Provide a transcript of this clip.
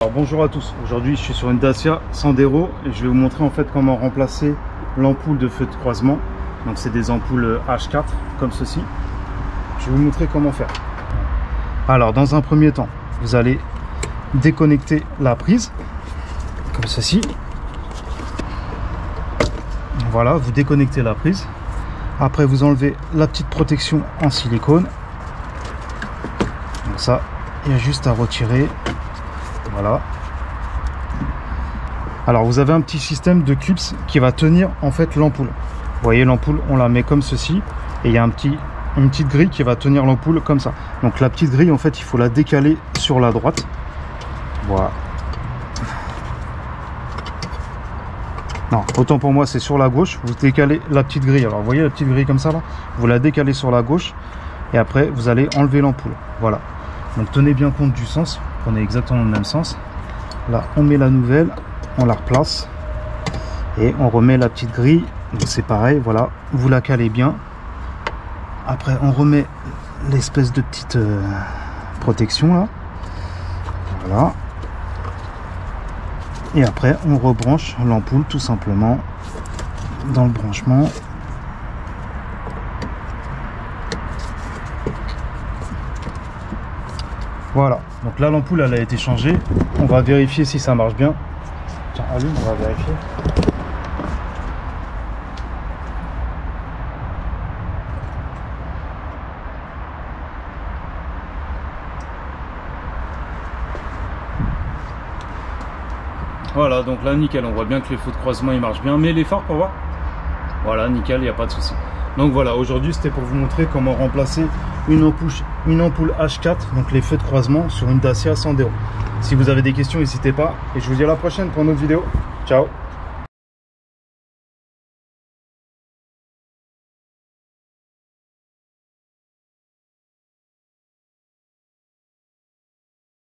Alors bonjour à tous, aujourd'hui je suis sur une Dacia Sandero et je vais vous montrer en fait comment remplacer l'ampoule de feu de croisement. Donc c'est des ampoules H4 comme ceci. Je vais vous montrer comment faire. Alors dans un premier temps, vous allez déconnecter la prise comme ceci. Voilà, vous déconnectez la prise. Après vous enlevez la petite protection en silicone. Donc ça, il y a juste à retirer. Voilà. Alors vous avez un petit système de clips qui va tenir en fait l'ampoule. Vous voyez l'ampoule, on la met comme ceci et il y a une petite grille qui va tenir l'ampoule comme ça. Donc la petite grille en fait il faut la décaler sur la droite. Voilà. Non, autant pour moi c'est sur la gauche. Vous décalez la petite grille. Alors vous voyez la petite grille comme ça là, vous la décalez sur la gauche et après vous allez enlever l'ampoule. Voilà. Donc tenez bien compte du sens. On est exactement le même sens. Là on met la nouvelle, on la replace et on remet la petite grille. C'est pareil, voilà, vous la calez bien. Après on remet l'espèce de petite protection là. Voilà. Et après on rebranche l'ampoule tout simplement dans le branchement. Voilà, donc là l'ampoule elle a été changée. On va vérifier si ça marche bien. Tiens, allume, on va vérifier. Voilà, donc là nickel, on voit bien que les feux de croisement ils marchent bien, mais les phares pour voir. Voilà, nickel, il n'y a pas de souci. Donc voilà, aujourd'hui c'était pour vous montrer comment remplacer une ampoule H4, donc les feux de croisement sur une Dacia Sandero. Si vous avez des questions, n'hésitez pas. Et je vous dis à la prochaine pour une autre vidéo. Ciao!